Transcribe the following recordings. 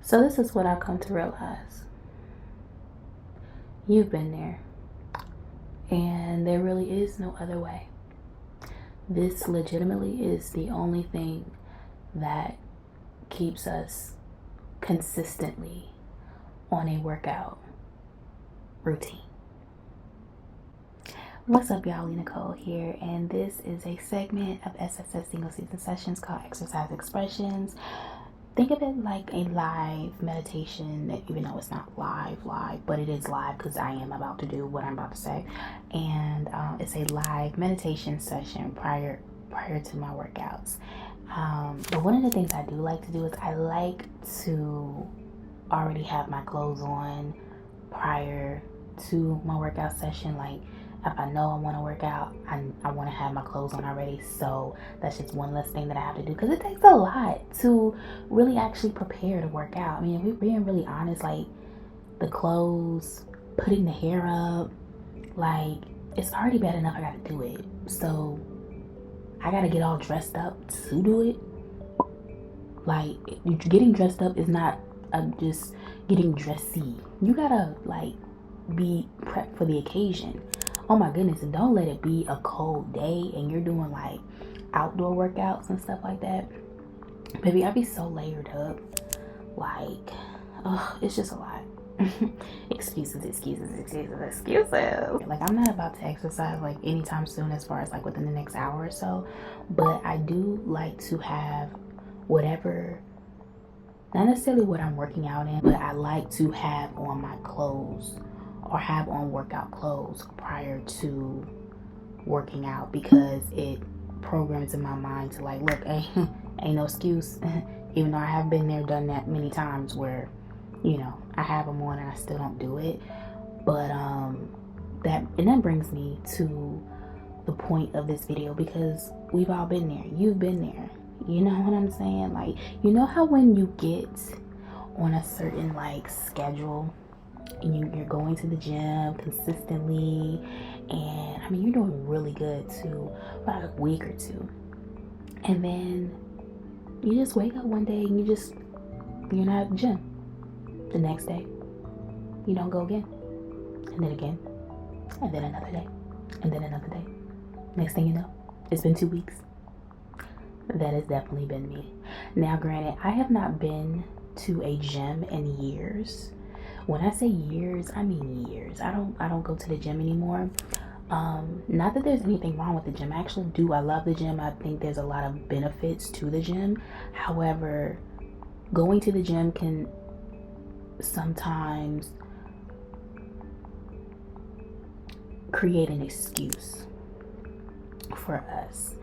So this is what I've come to realize. You've been there, and there really is no other way. This legitimately is the only thing that keeps us consistently on a workout routine. What's up, y'all? Nicole here, and this is a segment of SSS Single Season Sessions called Exercise Expressions. Think of it like a live meditation, even though it's not live, but it is live because I am about to do what I'm about to say. And it's a live meditation session prior to my workouts. But one of the things I do like to do is I like to already have my clothes on prior to my workout session. Like, if I know I want to work out, I want to have my clothes on already. So that's just one less thing that I have to do, because it takes a lot to really actually prepare to work out. I mean, if we're being really honest, like the clothes, putting the hair up, like it's already bad enough I got to do it. So I got to get all dressed up to do it. Like, getting dressed up is not just getting dressy. You gotta like be prepped for the occasion. Oh my goodness, and don't let it be a cold day and you're doing like outdoor workouts and stuff like that. Baby, I be so layered up. Like, it's just a lot. excuses. Like, I'm not about to exercise like anytime soon, as far as like within the next hour or so. But I do like to have whatever, not necessarily what I'm working out in, but I like to have on my clothes or have on workout clothes prior to working out, because it programs in my mind to like, look, ain't no excuse. Even though I have been there, done that many times where, you know, I have them on and I still don't do it. But that brings me to the point of this video, because we've all been there. You've been there. You know what I'm saying? Like, you know how when you get on a certain like schedule and you're going to the gym consistently, and I mean you're doing really good too for like a week or two, and then you just wake up one day and you're not at the gym. The next day you don't go again, and then again, and then another day, and then another day. Next thing you know, it's been 2 weeks. That has definitely been me. Now granted, I have not been to a gym in years. When I say years, I mean years. I don't go to the gym anymore. Not that there's anything wrong with the gym. I actually do. I love the gym. I think there's a lot of benefits to the gym. However, going to the gym can sometimes create an excuse for us.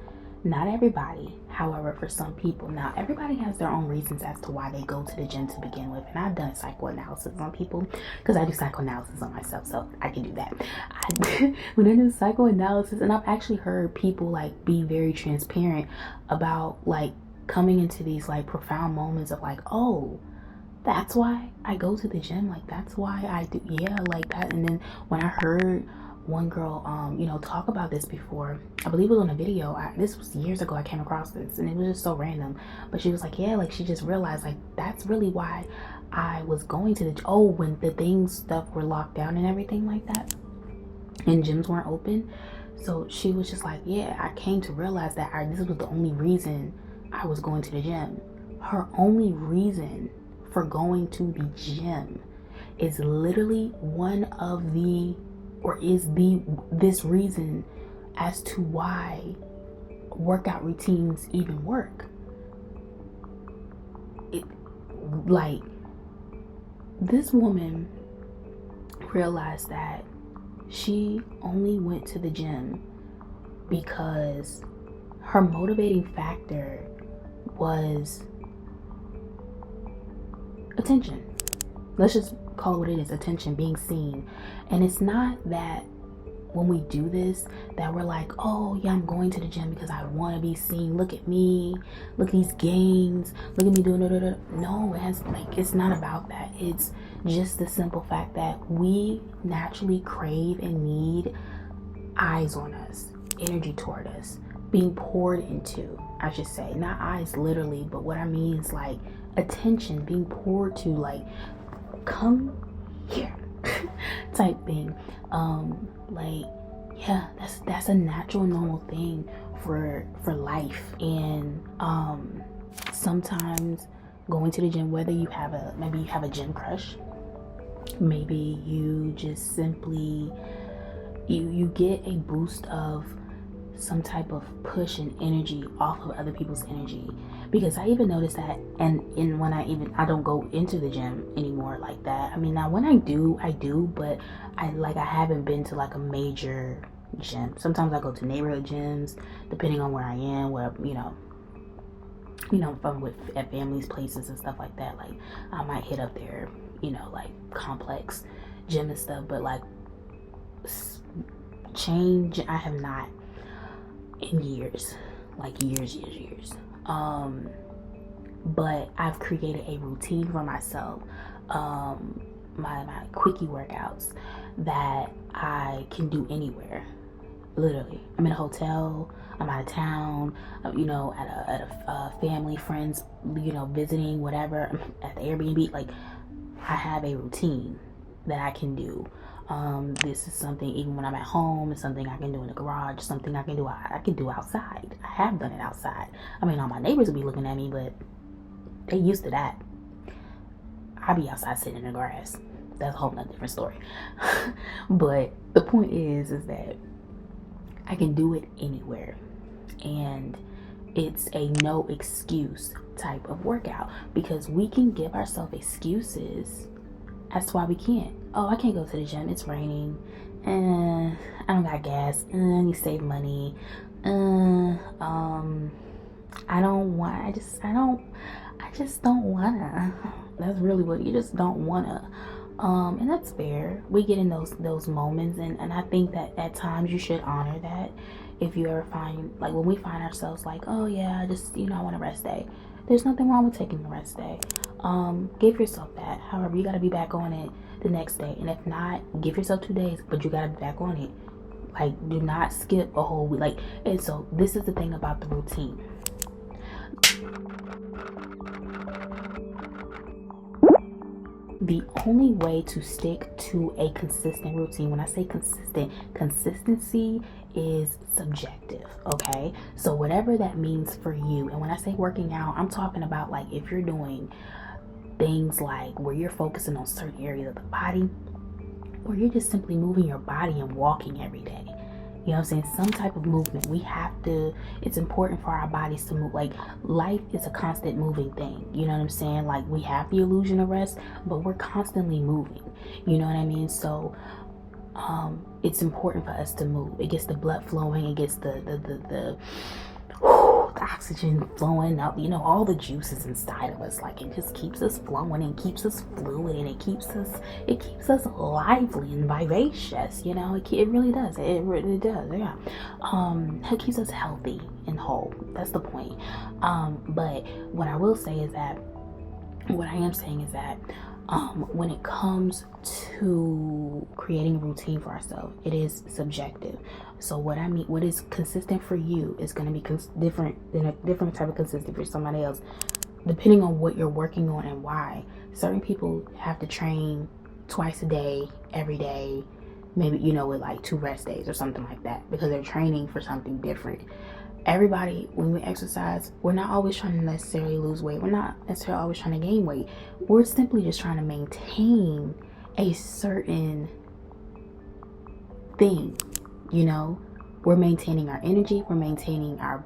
Not everybody, however, for some people. Now, everybody has their own reasons as to why they go to the gym to begin with. And I've done psychoanalysis on people, because I do psychoanalysis on myself, so I can do that. When I do psychoanalysis, and I've actually heard people like be very transparent about like coming into these like profound moments of like, oh, that's why I go to the gym. Like, that's why I do, yeah, like that. And then when I heard one girl, talk about this before, I believe it was on a video. This was years ago. I came across this, and it was just so random. But she was like, yeah, like she just realized, like that's really why I was going to the. Oh, when the stuff were locked down and everything like that, and gyms weren't open. So she was just like, yeah, I came to realize that this was the only reason I was going to the gym. Her only reason for going to the gym is literally this reason as to why workout routines even work. Like, this woman realized that she only went to the gym because her motivating factor was attention. Let's just call it what it is, attention, being seen. And it's not that when we do this that we're like, oh yeah, I'm going to the gym because I want to be seen. Look at me, look at these gains, look at me doing it. No, it's not about that. It's just the simple fact that we naturally crave and need eyes on us, energy toward us, being poured into, I should say. Not eyes literally, but what I mean is like attention being poured to, like, come here type thing. Like, yeah, that's a natural, normal thing for life. And sometimes going to the gym, whether you have maybe you have a gym crush, maybe you just simply you get a boost of some type of push and energy off of other people's energy. Because I even noticed that, and when I don't go into the gym anymore like that. I mean, now when I do, but I haven't been to like a major gym. Sometimes I go to neighborhood gyms, depending on where I am, where if I'm at families' places and stuff like that. Like, I might hit up their like complex gym and stuff. But like, change, I have not in years, like years. But I've created a routine for myself, my quickie workouts that I can do anywhere. Literally, I'm in a hotel, I'm out of town, at a family, friends, visiting, whatever, at the Airbnb. Like, I have a routine that I can do. This is something, even when I'm at home, it's something I can do in the garage, something I can do outside. I have done it outside. I mean, all my neighbors will be looking at me, but they used to that. I be outside sitting in the grass. That's a whole nother different story. But the point is that I can do it anywhere. And it's a no excuse type of workout, because we can give ourselves excuses as to why we can't. Oh, I can't go to the gym, it's raining, I don't got gas, I need to save money, I just don't wanna. That's really what, you just don't wanna. And that's fair. We get in those moments, and I think that at times you should honor that. If you ever find, like, when we find ourselves like, oh yeah, I just, I want a rest day, there's nothing wrong with taking a rest day. Give yourself that. However, you got to be back on it the next day, and if not, give yourself 2 days, but you got to be back on it. Like, do not skip a whole week. Like, and so this is the thing about the routine. The only way to stick to a consistent routine, when I say consistent, consistency is subjective, okay? So whatever that means for you, and when I say working out, I'm talking about, like, if you're doing things like where you're focusing on certain areas of the body, or you're just simply moving your body and walking every day. You know what I'm saying? Some type of movement. It's important for our bodies to move. Like, life is a constant moving thing. You know what I'm saying? Like, we have the illusion of rest, but we're constantly moving. You know what I mean? So, it's important for us to move. It gets the blood flowing. It gets the oxygen flowing up, all the juices inside of us. Like, it just keeps us flowing and keeps us fluid, and it keeps us lively and vivacious. It really does. It really does. Yeah. It keeps us healthy and whole. That's the point. But what I am saying is that when it comes to creating a routine for ourselves, it is subjective. So what is consistent for you is going to be different than a different type of consistent for somebody else, depending on what you're working on and why. Certain people have to train twice a day, every day, maybe, with like 2 rest days or something like that, because they're training for something different. Everybody, when we exercise, we're not always trying to necessarily lose weight. We're not necessarily always trying to gain weight. We're simply just trying to maintain a certain thing. We're maintaining our energy. We're maintaining our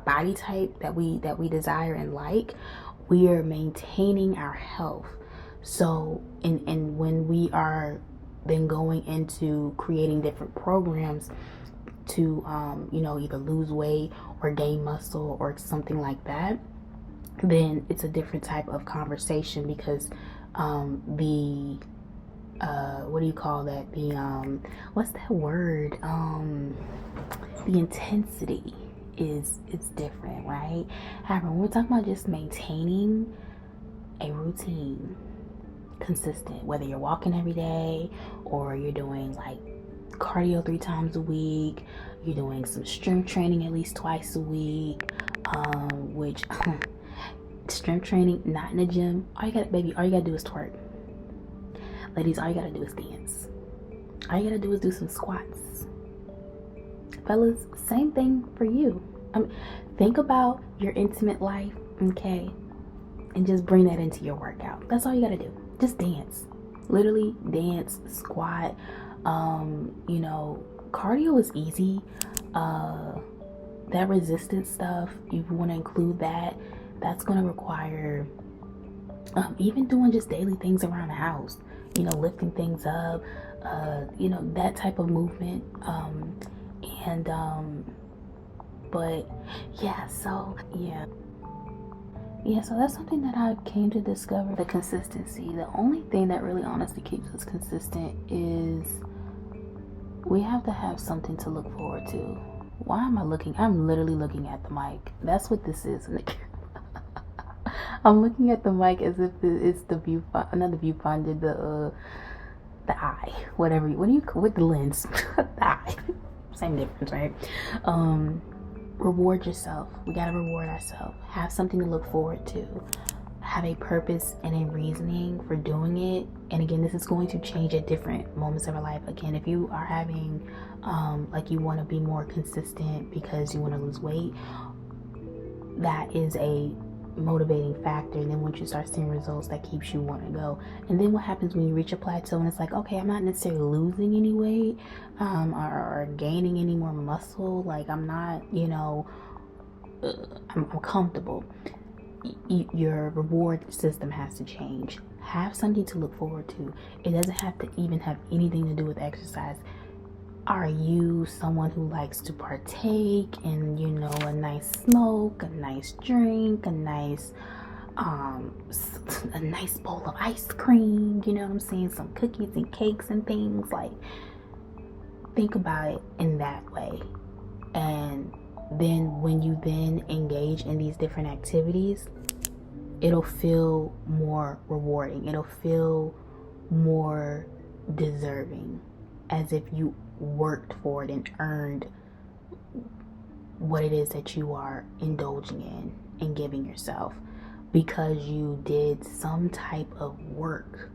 body type that we desire and like. We are maintaining our health. So, and when we are then going into creating different programs to either lose weight or gain muscle or something like that, then it's a different type of conversation, because what do you call that, what's that word, the intensity is different, right? However, when we're talking about just maintaining a routine, consistent, whether you're walking every day or you're doing like cardio 3 times a week, you're doing some strength training at least twice a week, which strength training, not in the gym, all you gotta do is twerk. Ladies, all you gotta do is dance. All you gotta do is do some squats. Fellas, same thing for you. Think about your intimate life, okay? And just bring that into your workout. That's all you gotta do. Just dance. Literally dance, squat. Cardio is easy. That resistance stuff, you want to include that. That's going to require even doing just daily things around the house, lifting things up, that type of movement. But yeah, so that's something that I came to discover. The consistency. The only thing that really honestly keeps us consistent is we have to have something to look forward to. Why am I looking? I'm literally looking at the mic. That's what this is. I'm looking at the mic as if it's the viewfinder, not the viewfinder, the eye, whatever. What do you with the lens? The eye. Same difference, right? Reward yourself. We gotta reward ourselves. Have something to look forward to. Have a purpose and a reasoning for doing it. And again, this is going to change at different moments of our life. Again, if you are having you want to be more consistent because you want to lose weight, that is a motivating factor. And then once you start seeing results, that keeps you wanting to go. And then what happens when you reach a plateau and it's like, okay, I'm not necessarily losing any weight or gaining any more muscle, like I'm not, I'm comfortable. Your reward system has to change. Have something to look forward to. It doesn't have to even have anything to do with exercise. Are you someone who likes to partake in, a nice smoke, a nice drink, a nice bowl of ice cream, you know what I'm saying? Some cookies and cakes and things. Like, think about it in that way. And then when you then engage in these different activities, it'll feel more rewarding. It'll feel more deserving, as if you worked for it and earned what it is that you are indulging in and giving yourself, because you did some type of work,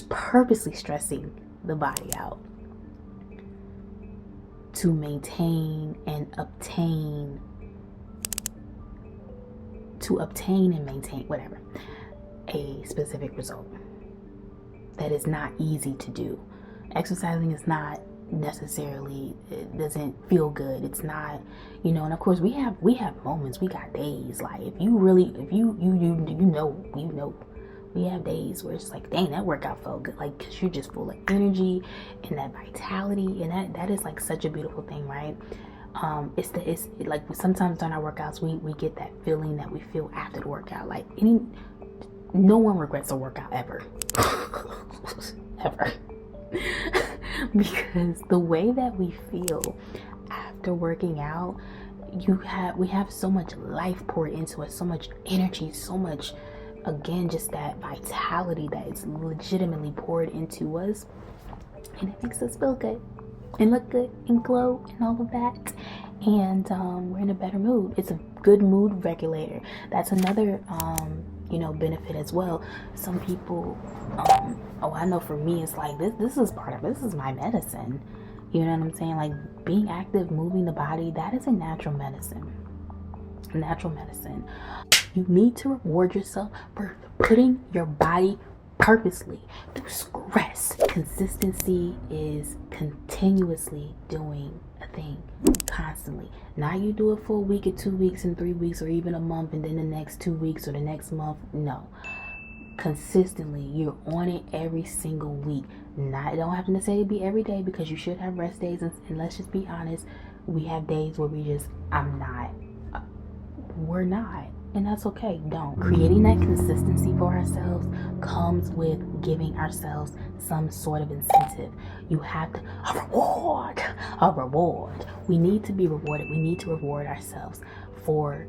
purposely stressing the body out to maintain and obtain, and maintain whatever, a specific result. That is not easy to do. Exercising is not necessarily, it doesn't feel good. It's not, and of course we have moments, we got days, like if you we have days where it's like, dang, that workout felt good, like, because you're just full of energy and that vitality, and that is like such a beautiful thing, right? It's like sometimes during our workouts we get that feeling that we feel after the workout. Like no one regrets a workout ever. Ever. Because the way that we feel after working out, we have so much life poured into us, so much energy, so much, again, just that vitality that is legitimately poured into us, and it makes us feel good and look good and glow and all of that, and we're in a better mood. It's a good mood regulator. That's another benefit as well. Some people, I know for me, it's like this is my medicine. You know what I'm saying? Like, being active, moving the body, that is a natural medicine. You need to reward yourself for putting your body purposely through stress. Consistency is continuously doing a thing, constantly. Now you do it for a week or 2 weeks and 3 weeks or even a month, and then the next 2 weeks or the next month. No, consistently, you're on it every single week. It don't have to necessarily be every day, because you should have rest days, and let's just be honest, we have days where we're not, and that's okay. Don't. Creating that consistency for ourselves comes with giving ourselves some sort of incentive. You have to, a reward. We need to be rewarded. We need to reward ourselves for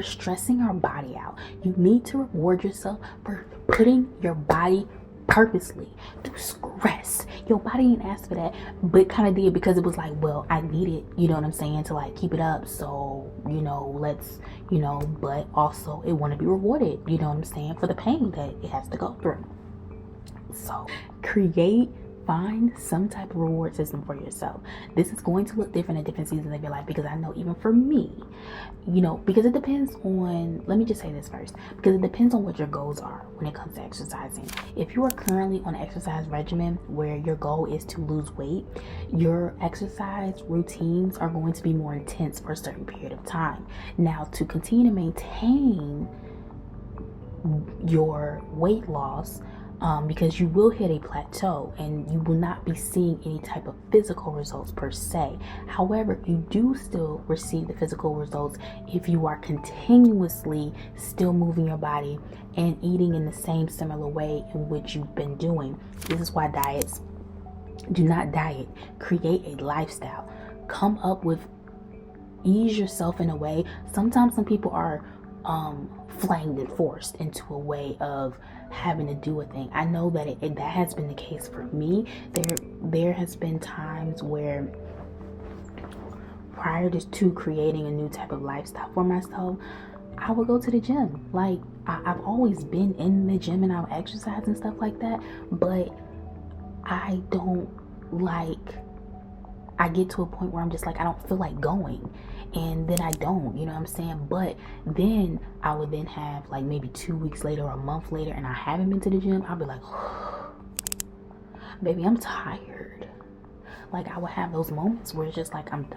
stressing our body out. You need to reward yourself for putting your body purposely through stress. Your body ain't asked for that, but kind of did, because it was like, well, I need it, you know what I'm saying, to like keep it up. So, you know, let's, you know, but also it want to be rewarded, you know what I'm saying, for the pain that it has to go through. So find some type of reward system for yourself. This is going to look different at different seasons of your life, because I know even for me, you know, because it depends on, let me just say this first, because it depends on what your goals are when it comes to exercising. If you are currently on an exercise regimen where your goal is to lose weight, your exercise routines are going to be more intense for a certain period of time. Now, to continue to maintain your weight loss, because you will hit a plateau and you will not be seeing any type of physical results per se. However, you do still receive the physical results if you are continuously still moving your body and eating in the same similar way in which you've been doing. This is why diets, do not diet, create a lifestyle. Come up with, ease yourself in a way. Sometimes some people are flamed and forced into a way of having to do a thing. I know that that has been the case for me. There has been times where, prior to creating a new type of lifestyle for myself, I would go to the gym. Like, I've always been in the gym and I'll exercise and stuff like that, but I get to a point where I'm just like, I don't feel like going, and then I don't, you know what I'm saying? But then I would then have like maybe 2 weeks later or a month later and I haven't been to the gym. I'll be like, baby, I'm tired. Like, I would have those moments where it's just like I'm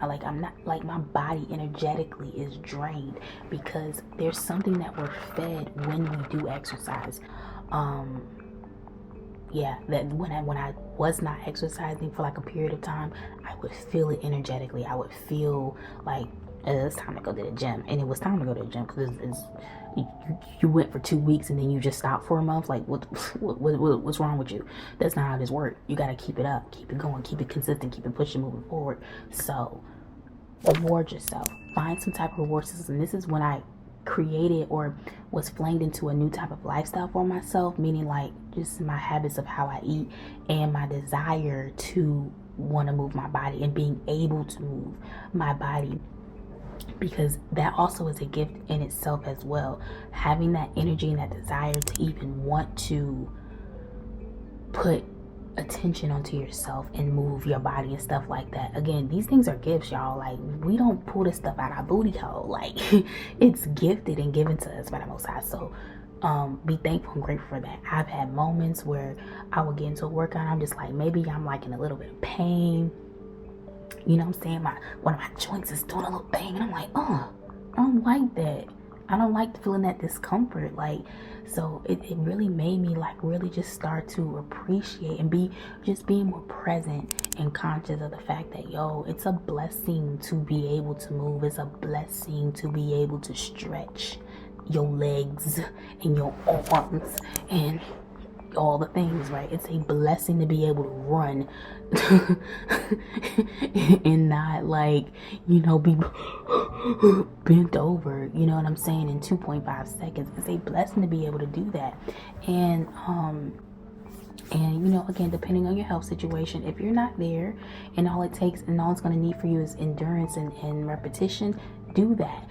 not, like, my body energetically is drained, because there's something that we're fed when we do exercise. Yeah, that when I was not exercising for like a period of time, I would feel it energetically. I would feel like it's time to go to the gym, and it was time to go to the gym, because you went for 2 weeks and then you just stopped for a month. Like, what's wrong with you? That's not how this works. You got to keep it up, keep it going, keep it consistent, keep it pushing, moving forward. So reward yourself. Find some type of reward system. This is when I created or was flamed into a new type of lifestyle for myself, meaning like just my habits of how I eat and my desire to want to move my body and being able to move my body, because that also is a gift in itself as well. Having that energy and that desire to even want to put attention onto yourself and move your body and stuff like that. Again, these things are gifts, y'all. Like, we don't pull this stuff out our booty hole. Like, it's gifted and given to us by the Most High. So be thankful and grateful for that. I've had moments where I would get into a workout and I'm just like, maybe I'm like in a little bit of pain, you know what I'm saying, one of my joints is doing a little pain, and I'm like, I don't like that. I don't like feeling that discomfort. Like, so it really made me like really just start to appreciate and being more present and conscious of the fact that, yo, it's a blessing to be able to move. It's a blessing to be able to stretch your legs and your arms and all the things, right? It's a blessing to be able to run and not, like, you know, be bent over, you know what I'm saying, in 2.5 seconds. It's a blessing to be able to do that. And you know, again, depending on your health situation, if you're not there and all it takes and all it's going to need for you is endurance and repetition, do that.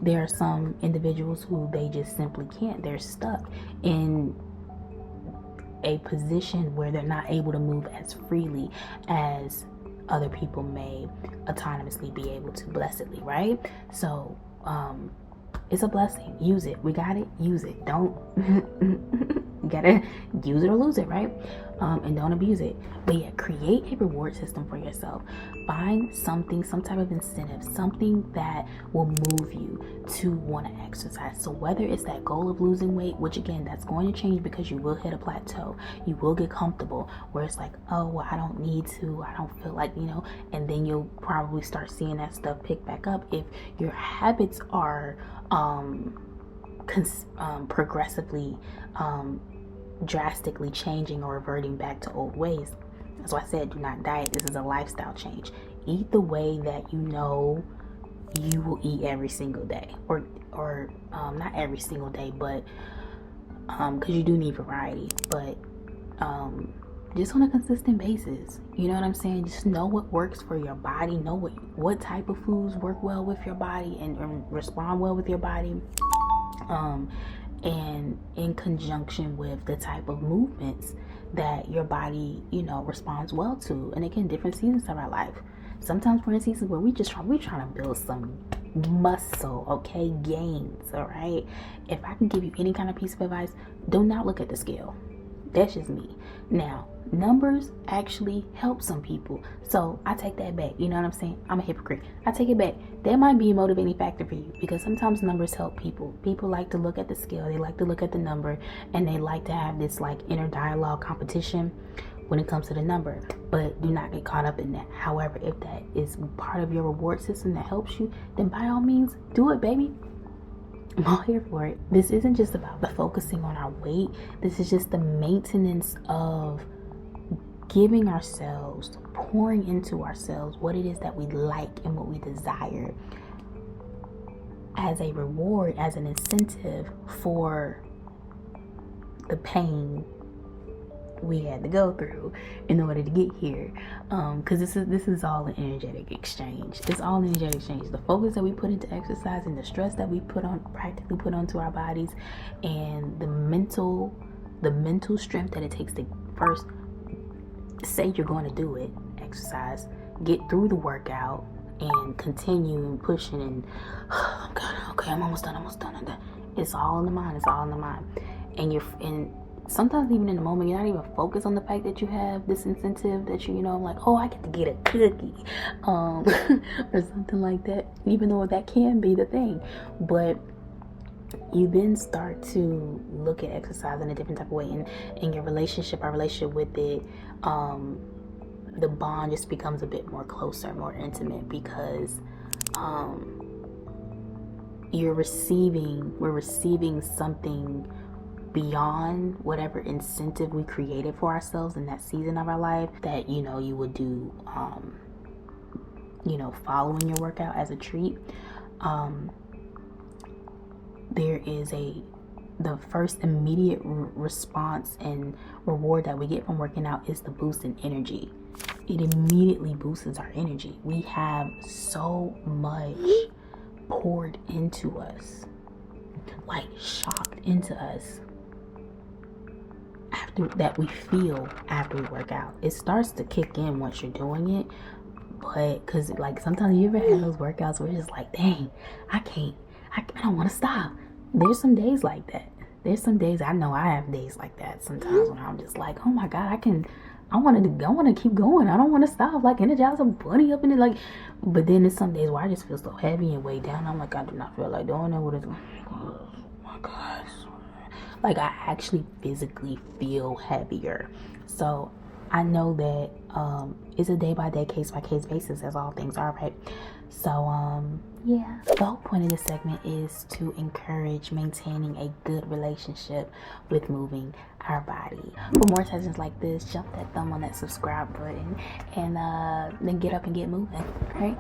There are some individuals who they just simply can't. They're stuck in a position where they're not able to move as freely as other people may autonomously be able to blessedly, right? So it's a blessing. Use it. We got it. Use it. Don't you gotta use it or lose it, right? And don't abuse it. But yeah, create a reward system for yourself. Find something, some type of incentive, something that will move you to want to exercise. So whether it's that goal of losing weight, which again, that's going to change because you will hit a plateau. You will get comfortable where it's like, oh, well, I don't need to. I don't feel like, you know, and then you'll probably start seeing that stuff pick back up if your habits are progressively drastically changing or reverting back to old ways. That's why I said do not diet. This is a lifestyle change. Eat the way that you know you will eat every single day, or not every single day, but because you do need variety. But just on a consistent basis. You know what I'm saying? Just know what works for your body. Know what type of foods work well with your body and respond well with your body. And in conjunction with the type of movements that your body, responds well to. And again, different seasons of our life. Sometimes we're in seasons where we're trying to build some muscle, okay, gains. All right. If I can give you any kind of piece of advice, do not look at the scale. That's just me. Now, numbers actually help some people. So I take that back. You know what I'm saying? I'm a hypocrite. I take it back. That might be a motivating factor for you because sometimes numbers help people. People like to look at the scale. They like to look at the number and they like to have this like inner dialogue competition when it comes to the number. But do not get caught up in that. However, if that is part of your reward system that helps you, then by all means, do it, baby. I'm all here for it. This isn't just about the focusing on our weight. This is just the maintenance of giving ourselves, pouring into ourselves what it is that we like and what we desire as a reward, as an incentive for the pain we had to go through in order to get here, because this is all an energetic exchange. It's all an energetic exchange. The focus that we put into exercise and the stress that we practically put onto our bodies, and the mental strength that it takes to first say you're going to do it, exercise, get through the workout, and continue and pushing and I'm almost done. It's all in the mind. And sometimes even in the moment, you're not even focused on the fact that you have this incentive that like, oh, I get to get a cookie, or something like that, even though that can be the thing. But you then start to look at exercise in a different type of way, and in your relationship, our relationship with it, the bond just becomes a bit more closer, more intimate, because we're receiving something beyond whatever incentive we created for ourselves in that season of our life that you would do following your workout as a treat. There is the first immediate response and reward that we get from working out is the boost in energy. It immediately boosts our energy. We have so much poured into us, like shocked into us, that we feel after we work out. It starts to kick in once you're doing it, but because like sometimes you ever have those workouts where it's just like, dang, I don't want to stop. There's some days like that. There's some days, I know I have days like that sometimes, when I'm just like, oh my God, I want to keep going. I don't want to stop, like energize a bunny up in it, like. But then there's some days where I just feel so heavy and weighed down. I'm like, I do not feel like doing it. Oh my gosh. Like I actually physically feel heavier. So I know that it's a day by day, case by case basis, as all things are, right? So yeah, the whole point of this segment is to encourage maintaining a good relationship with moving our body. For more sessions like this, jump that thumb on that subscribe button, and then get up and get moving, right?